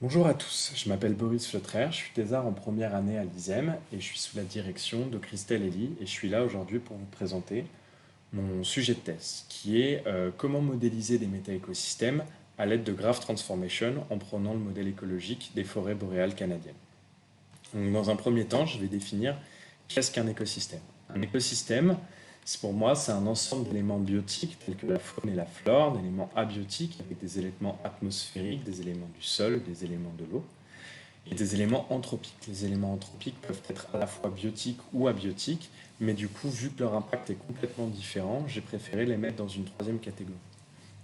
Bonjour à tous, je m'appelle Boris Feutrer, je suis thésard en première année à l'ISEM et je suis sous la direction de Christelle Elie et je suis là aujourd'hui pour vous présenter mon sujet de thèse qui est comment modéliser des méta-écosystèmes à l'aide de Graph Transformation en prenant le modèle écologique des forêts boréales canadiennes. Donc, dans un premier temps, je vais définir qu'est-ce qu'un écosystème. Un écosystème, pour moi, c'est un ensemble d'éléments biotiques tels que la faune et la flore, d'éléments abiotiques avec des éléments atmosphériques, des éléments du sol, des éléments de l'eau et des éléments anthropiques. Les éléments anthropiques peuvent être à la fois biotiques ou abiotiques, mais du coup, vu que leur impact est complètement différent, j'ai préféré les mettre dans une troisième catégorie.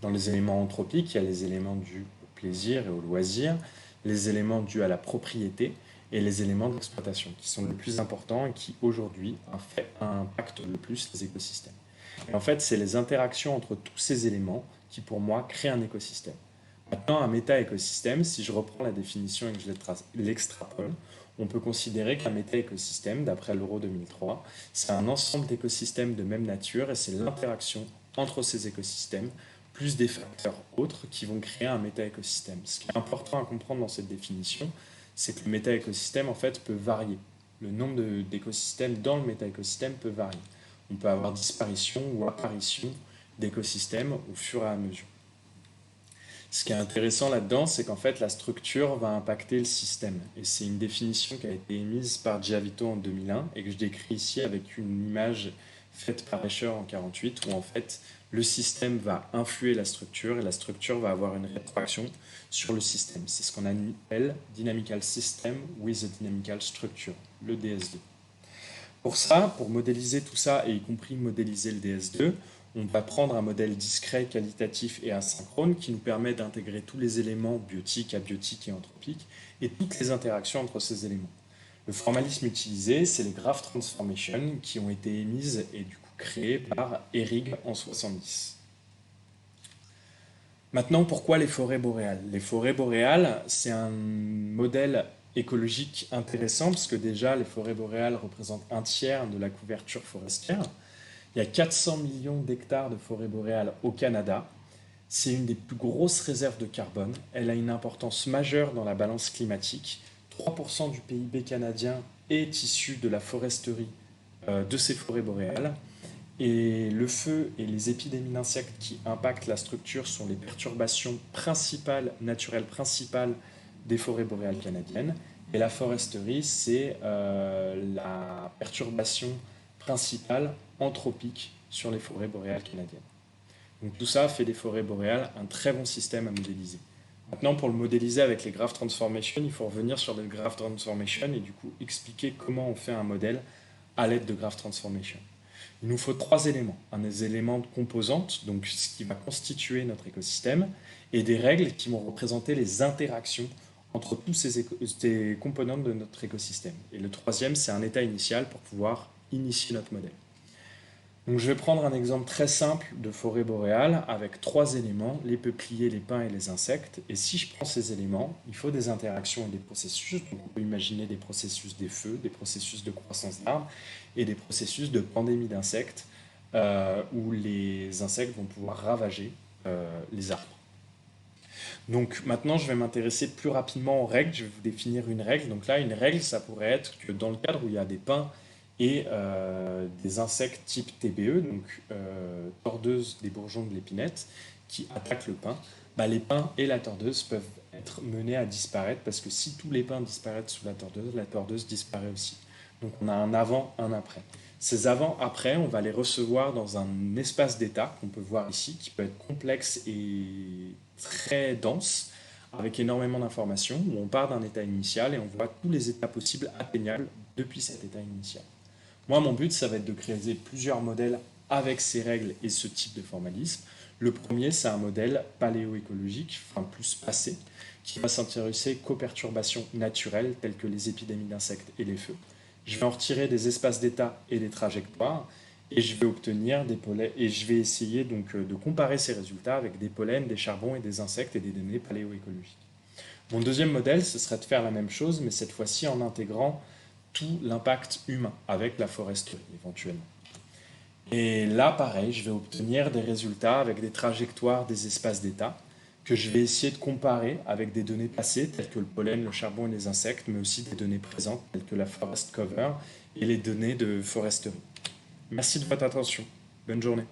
Dans les éléments anthropiques, il y a les éléments dus au plaisir et au loisir, les éléments dus à la propriété et les éléments d'exploitation, qui sont les plus importants et qui aujourd'hui impactent le plus les écosystèmes. Et en fait, c'est les interactions entre tous ces éléments qui, pour moi, créent un écosystème. Maintenant, un méta-écosystème, si je reprends la définition et que je l'extrapole, on peut considérer qu'un méta-écosystème, d'après l'Euro 2003, c'est un ensemble d'écosystèmes de même nature et c'est l'interaction entre ces écosystèmes, plus des facteurs autres qui vont créer un méta-écosystème. Ce qui est important à comprendre dans cette définition, c'est que le méta-écosystème, en fait, peut varier. Le nombre d'écosystèmes dans le méta-écosystème peut varier. On peut avoir disparition ou apparition d'écosystèmes au fur et à mesure. Ce qui est intéressant là-dedans, c'est qu'en fait, la structure va impacter le système. Et c'est une définition qui a été émise par Giavito en 2001 et que je décris ici avec une image faite par Escher en 48, où en fait, le système va influer la structure et la structure va avoir une rétroaction sur le système. C'est ce qu'on appelle Dynamical System with a Dynamical Structure, le DS2. Pour ça, pour modéliser tout ça, et y compris modéliser le DS2, on va prendre un modèle discret, qualitatif et asynchrone qui nous permet d'intégrer tous les éléments biotiques, abiotiques et anthropiques et toutes les interactions entre ces éléments. Le formalisme utilisé, c'est les graph transformations qui ont été émises et du coup créées par Ehrig en 70. Maintenant, pourquoi les forêts boréales? Les forêts boréales, c'est un modèle écologique intéressant parce que déjà, les forêts boréales représentent un tiers de la couverture forestière. Il y a 400 millions d'hectares de forêts boréales au Canada. C'est une des plus grosses réserves de carbone. Elle a une importance majeure dans la balance climatique. 3% du PIB canadien est issu de la foresterie de ces forêts boréales. Et le feu et les épidémies d'insectes qui impactent la structure sont les perturbations principales, naturelles principales des forêts boréales canadiennes. Et la foresterie, c'est la perturbation principale anthropique sur les forêts boréales canadiennes. Donc tout ça fait des forêts boréales un très bon système à modéliser. Maintenant, pour le modéliser avec les graph transformations, il faut revenir sur les graph transformations et du coup expliquer comment on fait un modèle à l'aide de graph transformations. Il nous faut trois éléments. Un des éléments de composantes, donc ce qui va constituer notre écosystème, et des règles qui vont représenter les interactions entre tous ces composantes de notre écosystème. Et le troisième, c'est un état initial pour pouvoir initier notre modèle. Donc je vais prendre un exemple très simple de forêt boréale avec trois éléments, les peupliers, les pins et les insectes. Et si je prends ces éléments, il faut des interactions et des processus. Donc on peut imaginer des processus des feux, des processus de croissance d'arbres et des processus de pandémie d'insectes où les insectes vont pouvoir ravager les arbres. Donc maintenant, je vais m'intéresser plus rapidement aux règles. Je vais vous définir une règle. Donc là, une règle, ça pourrait être que dans le cadre où il y a des pins et des insectes type TBE, donc tordeuse des bourgeons de l'épinette, qui attaquent le pin, bah, les pins et la tordeuse peuvent être menés à disparaître parce que si tous les pins disparaissent sous la tordeuse disparaît aussi. Donc on a un avant, un après. Ces avant-après, on va les recevoir dans un espace d'état qu'on peut voir ici, qui peut être complexe et très dense, avec énormément d'informations, où on part d'un état initial et on voit tous les états possibles atteignables depuis cet état initial. Moi, mon but, ça va être de créer plusieurs modèles avec ces règles et ce type de formalisme. Le premier, c'est un modèle paléoécologique, enfin plus passé, qui va s'intéresser qu'aux perturbations naturelles telles que les épidémies d'insectes et les feux. Je vais en retirer des espaces d'état et des trajectoires et je vais obtenir des pollens et je vais essayer donc de comparer ces résultats avec des pollens, des charbons et des insectes et des données paléoécologiques. Mon deuxième modèle, ce serait de faire la même chose, mais cette fois-ci en intégrant tout l'impact humain avec la foresterie éventuellement. Et là, pareil, je vais obtenir des résultats avec des trajectoires des espaces d'état que je vais essayer de comparer avec des données passées telles que le pollen, le charbon et les insectes, mais aussi des données présentes telles que la forest cover et les données de foresterie. Merci de votre attention. Bonne journée.